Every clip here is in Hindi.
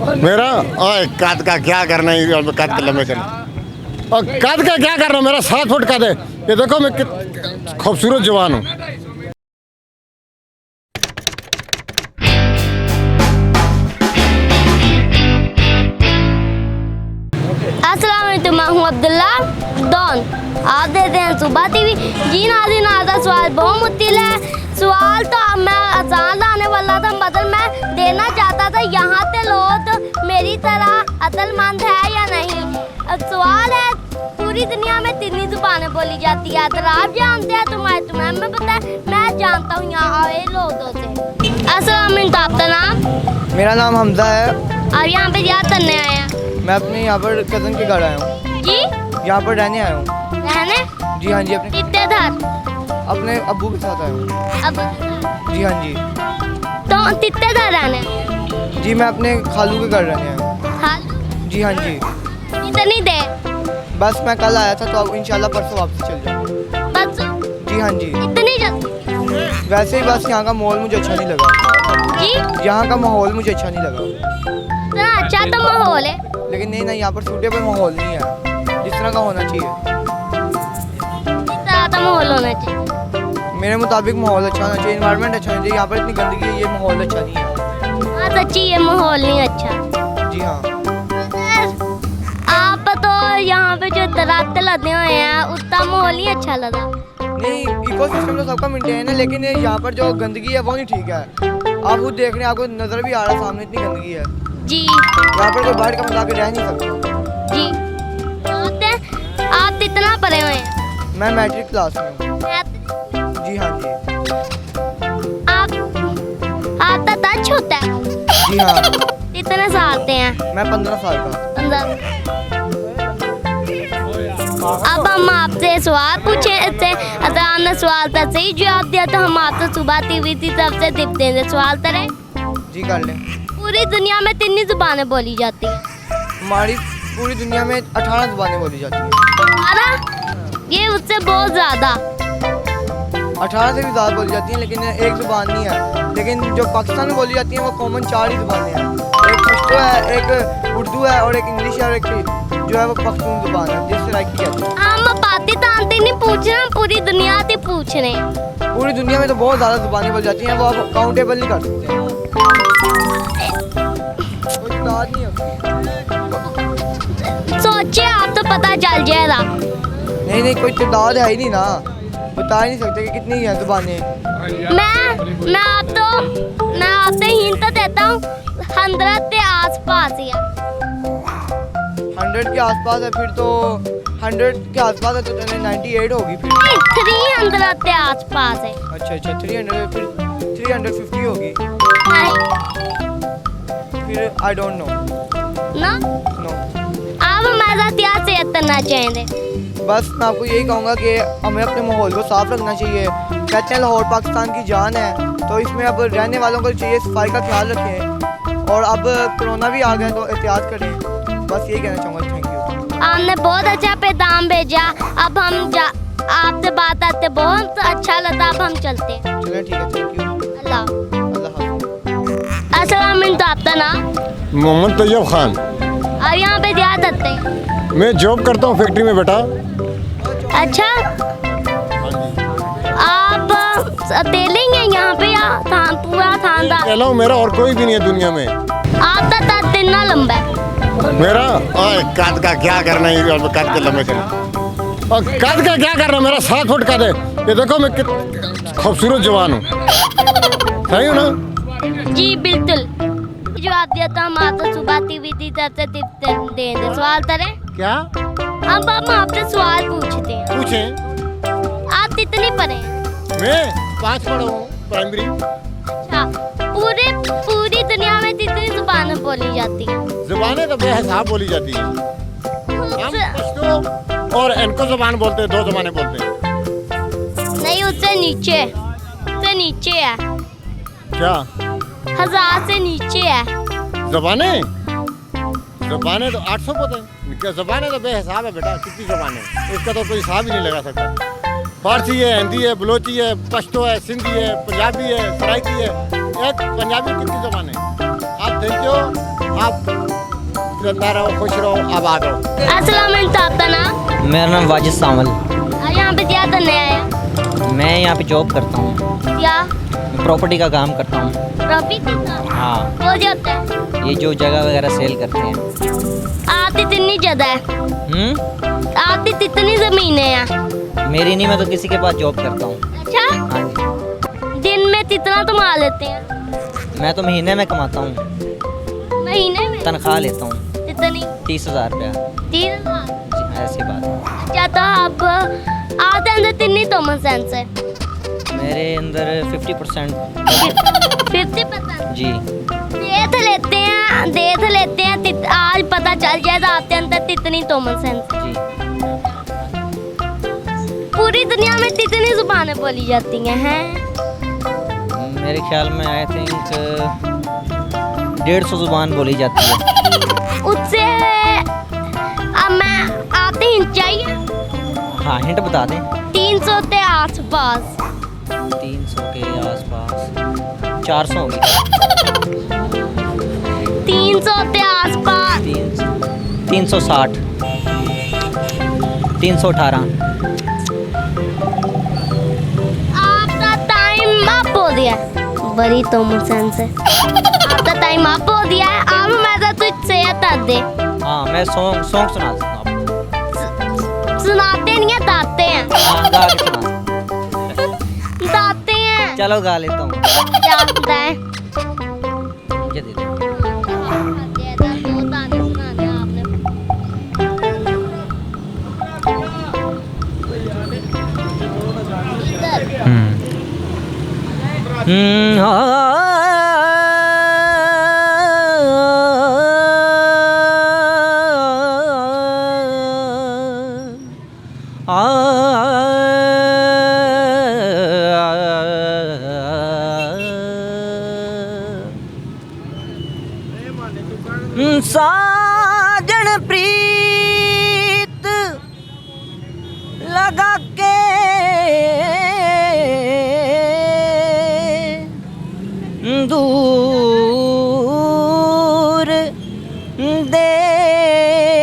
मेरा ओए कद का क्या करना है और कद के लंबे चले और कद का क्या करना, मेरा 7 फुट कद है। ये देखो मैं खूबसूरत जवान हूँ। अस्सलाम वालेकुम, मैं हूँ अब्दुल्ला डॉन। आप देते हैं सुबह टीवी। जी नाज़रीन, आज का सवाल बहुत मुश्किल है। सवाल तो अब मैं आसान आने वाला था, मतलब मैं देना चाहता था यहाँ के लोग मेरी तरह अक्लमंद है या नहीं। अब सवाल है, पूरी दुनिया में 3 ज़ुबानें बोली जाती है। अगर आप जानते हैं तो मैं पता है, मैं जानता हूँ यहाँ आए लोगों से। अस्सलाम वालेकुम, आपका नाम? मेरा नाम हमजा है। और यहाँ पे क्या करने आए हैं? मैं अपने यहाँ पर कज़न के घर आया हूँ। जी, यहाँ पर रहने आया हूँ। रहने? जी हाँ जी, अपने कितने घर? अपने अब्बू के साथ आया हूँ। अब जी हाँ जी। तो कितने घर रहने? जी मैं अपने खालू के घर रहने आया हूँ। हाल जी हाँ जी। इतनी देर? बस मैं कल आया था तो अब इंशाल्लाह परसों वापस चल जाऊँगा। बस जी हाँ जी। इतनी जल्दी? वैसे ही बस यहाँ का माहौल मुझे अच्छा नहीं लगा। जी, यहाँ का माहौल मुझे अच्छा नहीं लगा। इतना अच्छा तो माहौल है। लेकिन नहीं, यहाँ पर सूटेबल माहौल नहीं है जिस तरह का होना चाहिए। इतना तो माहौल होना चाहिए। मेरे मुताबिक माहौल अच्छा होना चाहिए, इन्वायरमेंट अच्छा होना चाहिए। यहाँ पर इतनी गंदगी है, ये माहौल अच्छा नहीं है। हाँ सच्ची, ये माहौल नहीं अच्छा। जी हाँ। आप तो यहाँ पे जो दरख्त लगे हुए हैं उसका माहौल नहीं अच्छा लगा। नहीं, इकोसिस्टम तो सबका मेंटेन है, लेकिन यहाँ पर जो गंदगी है वो नहीं ठीक है। आप खुद देख रहे हैं, आपको नजर भी आ रहा है सामने इतनी गंदगी है। जी, यहाँ पर कोई बाहर का बंदा आके रह नहीं सकता। जी। आप कितना पढ़े हुए हैं? मैं मैट्रिक क्लास में हूँ। जी हाँ जी। आपका टच होता है? जी हाँ। कितने साल के हैं? मैं 15 साल का। अब हम आपसे सवाल पूछे थे, अगर आपने सवाल का सही जवाब दिया तो हम आपसे सुबह टीवी की तरफ से टिप देंगे। सवाल करें? जी कर लें। पूरी दुनिया में 3 ज़ुबानें बोली जाती हैं। हमारी पूरी दुनिया में 18 ज़ुबानें बोली जाती हैं। 18? ये उससे बहुत ज़्यादा। 18 से भी ज़्यादा बोली जाती हैं, लेकिन एक ज़ुबान नहीं है। लेकिन जो पाकिस्तान में बोली जाती हैं वो कॉमन 4 ही ज़ुबानें हैं। एक पश्तो है, एक उर्दू है और एक इंग्लिश है और एक जो है वो पख्तून ज़ुबान है, जिससे राइकी कहते हैं। हम पाकिस्तान से नहीं पूछ रहे, हम पूरी दुनिया से पूछ रहे हैं। पूरी दुनिया में तो बहुत ज़्यादा ज़ुबानें बोली जाती हैं, वो आप काउंटेबल नहीं कर सकते। कोई तादाद नहीं होती। सोचिए, आप तो पता चल जाएगा। नहीं, कोई तादाद है ही नहीं ना, बता ही नहीं सकते कि कितनी है ज़ुबानें। मैं आपसे हिंट देता हूँ, 100 के आसपास ही है। 100 के आसपास है, फिर तो 100 के आसपास है तो 98 होगी फिर। 300 के आसपास है। अच्छा 300, फिर 350 होगी। फिर आई डोंट नो। ना? नो। आप हमारा क्या सेहत करना चाहेंगे? बस मैं आपको यही कहूँगा कि हमें अपने माहौल को साफ रखना चाहिए। कहते हैं लाहौर पाकिस्तान की जान है, तो इसमें अब रहने वालों को चाहिए सफाई का ख्याल रखें। और अब कोरोना भी आ गया तो एहतियात करें। बस यही कहना चाहूँगा। Thank you. आपने बहुत अच्छा पैगाम भेजा। अब हम आपसे बात आते बहुत अच्छा लगा। अब हम चलते हैं। चलें, ठीक है। Thank you. अल्लाह। अल्लाह हाफ़िज़। अस्सलाम वालेकुम, आपका नाम? मोहम्मद तैयब खान। और यहाँ पे क्या करते हैं? मैं जॉब करता हूँ फैक्ट्री में बेटा। अच्छा, आप अकेले ही हैं यहाँ पे या पूरा खानदान? अकेला हूँ, मेरा और कोई भी नहीं है दुनिया में। आपका कद कितना लंबा है? मेरा ओए कद का क्या करना है और कद के लंबे चले और कद का क्या करना, मेरा 7 फुट कद है। ये देखो मैं खूबसूरत जवान हूँ। सही हूँ ना? जी बिल्कुल। जवाब दिया तो हम आपसे सुबह टीवी की तरफ से टिप देंगे। सवाल करें? क्या? अब हम आपसे सवाल पूछते हैं। पूछें। आप कितनी पढ़े हैं? मैं 5 पढ़ा हूँ प्राइमरी। अच्छा, पूरी दुनिया में कितनी ज़ुबानें बोली जाती हैं? ज़ुबानें तो बेहिसाब बोली जाती हैं। हम पश्तो और इनको ज़ुबान बोलते हैं, 2 ज़ुबानें बोलते हैं। नहीं, उससे नीचे है। क्या? 1000 से नीचे है। ज़ुबानें तो 800 बोलते हैं। क्या ज़ुबानें तो बेहिसाब है बेटा, कितनी ज़ुबानें, इसका तो कोई हिसाब ही नहीं लगा सकता। फारसी है, हिंदी है, बलोची है, पश्तो है, सिंधी है, पंजाबी है, सराइकी है। एक पंजाबी कितनी ज़ुबानें? आप थैंक यू। आप जिंदा रहो, खुश रहो, आबाद रहो। अस्सलाम वालेकुम, आपका नाम? मेरा नाम वाजिद सावल। यहाँ पे क्या करने आए हैं? मैं यहाँ पे जॉब करता हूँ, क्या प्रॉपर्टी का काम करता हूँ। प्रॉपर्टी का? हाँ, वो जो होता है ये जो जगह वगैरह सेल करते हैं। आपकी कितनी जगह है? आपकी कितनी ज़मीन है यहाँ? मेरी नहीं, मैं तो किसी के पास जॉब करता हूँ। अच्छा, हाँ जी, दिन में कितना कमा लेते हैं? मैं तो महीने में कमाता हूँ, महीने में तनख्वाह लेता हूँ कितनी? 30,000 रुपया। 30,000? जी, ऐसी बात है। क्या तो आप आपके अंदर कितनी कॉमन सेंस है? मेरे अंदर 50%। 50%? जी, देख लेते हैं आज पता चल जाए तो आपके अंदर कितनी कॉमन सेंस है। जी। पूरी दुनिया में कितनी जुबानें बोली जाती हैं? मेरे ख्याल में आई थिंक 150 जुबान बोली जाती है। उससे अब मैं आते ही चाहिए हाँ, हिंट बता दें। 300 के आसपास। 300 के आसपास, 400 होगी। 300 के आसपास। 360, 318। आपका टाइम अप हो गया है। बड़ी तो सेंस है। आपका टाइम अप हो गया है। अब मैं तो कुछ से कर दे। हाँ, मैं सॉन्ग सुना सकता हूँ आपको। सुनाते नहीं है, गाते हैं। हाँ, गा के सुना। गाते हैं। चलो गा लेता हूँ। क्या होता है? ये दे दो। दो गाने सुनाने हैं आपने। इधर। साजन प्रीत लगा के दूर देश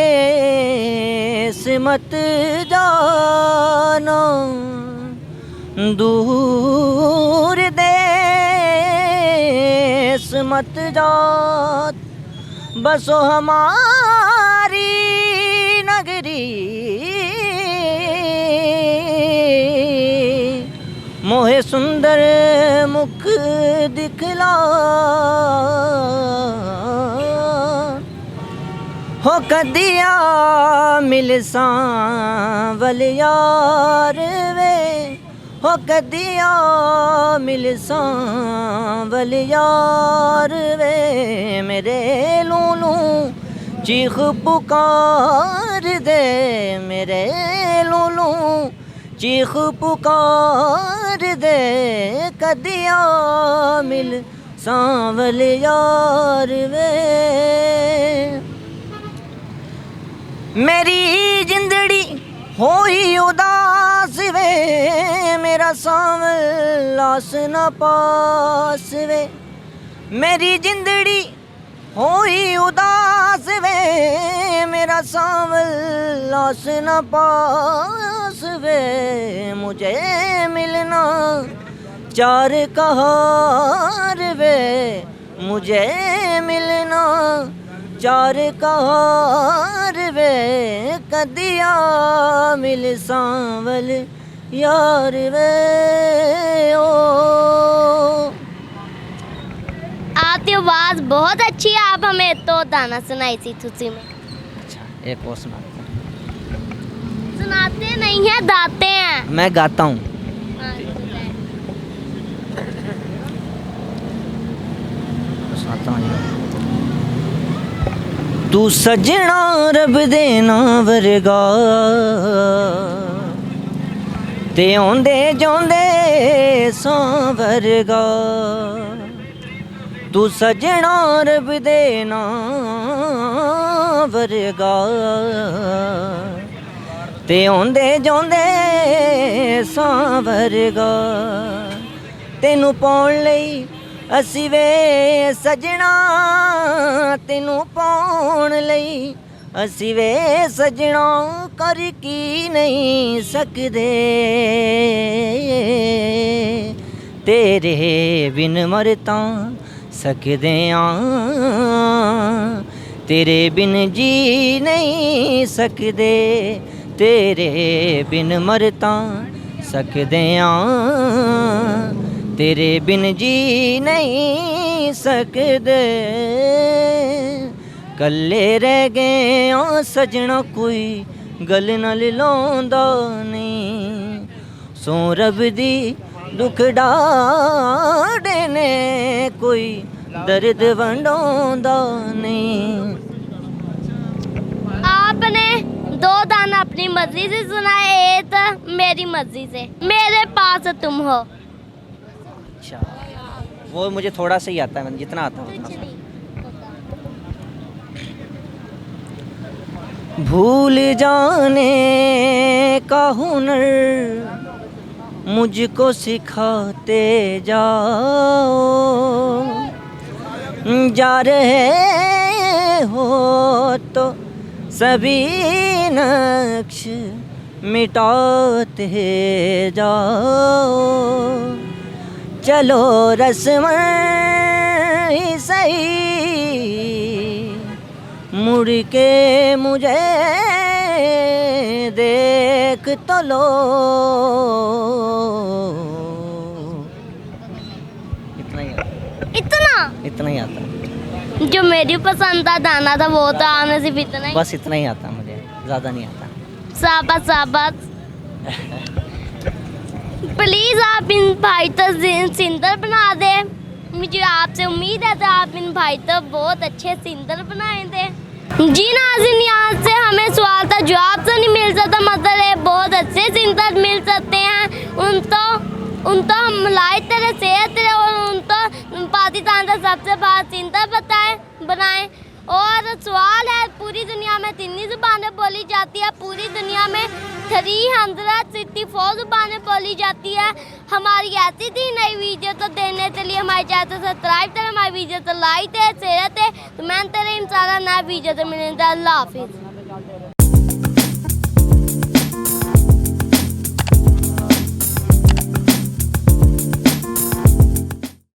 मत जाना, दूर देश मत जात, बसो हमारी नगरी, मोहे सुंदर मुख दिखला, हो कदिया मिल सांवल यार वे, हो कदिया मिल सांवल यार वे, मेरे लूलू चीख पुकार दे, मेरे लूलू चीख पुकार दे, कदिया मिल सांवल यार वे, मेरी जिंदड़ी होई उदास वे, मेरा सांवल लास न पास वे, मेरी जिंदड़ी होई उदास वे, मेरा सांवल लास न पास वे, मुझे मिलना चार कहार वे, मुझे मिलना चार कहार वे, कदिया मिल सांवल यार वे ओ। आपकी आवाज़ बहुत अच्छी है। आप हमें तो गाना सुनाई थी खुशी में। अच्छा, एक और सुना। सुनाते नहीं हैं, गाते हैं। मैं गाता हूँ। हाँ, सुनाए। सुनाता हूँ। तू सजना रब देना वर्गा, ते आंदे जांदे सांवरगा, तू सजना रब देना वर्गा, ते आंदे जांदे सांवरगा, तेनू पाउण लई ਅਸੀਂ ਵੇ ਸਜਣਾ ਤੈਨੂੰ ਪਾਉਣ ਲਈ ਅਸੀਂ ਵੇ ਸਜਣਾ ਕਰ ਕੀ ਨਹੀਂ ਸਕਦੇ ਤੇਰੇ ਬਿਨ ਮਰ ਤਾਂ ਸਕਦੇ ਆਂ ਤੇਰੇ ਬਿਨ ਜੀ ਨਹੀਂ ਸਕਦੇ ਤੇਰੇ ਬਿਨ ਮਰ ਤਾਂ ਸਕਦੇ ਆਂ ਤੇਰੇ ਬਿਨ ਜੀ ਨਹੀਂ ਸਕਦੇ ਕੱਲੇ ਰਹਿ ਗਏ ਆ ਸਜਣਾ ਕੋਈ ਗੱਲ ਨਾਲ ਲਾਉਂਦਾ ਨਹੀਂ ਸੋ ਰੱਬ ਦੀ ਦੁੱਖ ਡਾੜੇ ਨੇ ਕੋਈ ਦਰਦ ਵੰਡਾਉਂਦਾ ਨਹੀਂ आपने 2 गाना अपनी मर्जी से सुनाए, एक मेरी मर्जी से, मेरे पास तुम हो। अच्छा वो मुझे थोड़ा सा ही आता है जितना आता है उतना सा। भूल जाने का हुनर मुझको सिखाते जाओ जा रहे हो तो सभी नक्श मिटाते जाओ चलो रस्म ही सही मुड़ के मुझे देख तो लो इतना ही आता इतना ही आता जो मेरी पसंद का गाना था वो तो आने सिर्फ इतना ही। बस इतना ही आता मुझे ज़्यादा नहीं आता साबत साबत प्लीज़ आप इन भाई तो सिंगर बना दे, मुझे आपसे उम्मीद है तो आप इन भाई तो बहुत अच्छे सिंगर बनाए थे। जी नाज़रीन, यहाँ से हमें सवाल का जवाब तो नहीं मिल सकता, मतलब ये बहुत अच्छे सिंगर मिल सकते हैं। उन तो हम लाए तेरे सेहत तेरे और उन तो पाकिस्तान का सबसे बड़ा सिंगर बनाए। और सवाल है, पूरी दुनिया में 3 ज़ुबानें बोली जाती है, पूरी दुनिया में 364 ज़ुबानें बोली जाती है। हमारी ऐसी थी नई वीडियो तो देने के लिए हमारे चैनल को सब्सक्राइब करें, हमारी वीडियो तो लाइक है शेयर है। तो मैं तेरे इंशाल्लाह नया वीडियो तो मिलेंगे। अल्लाह हाफिज़।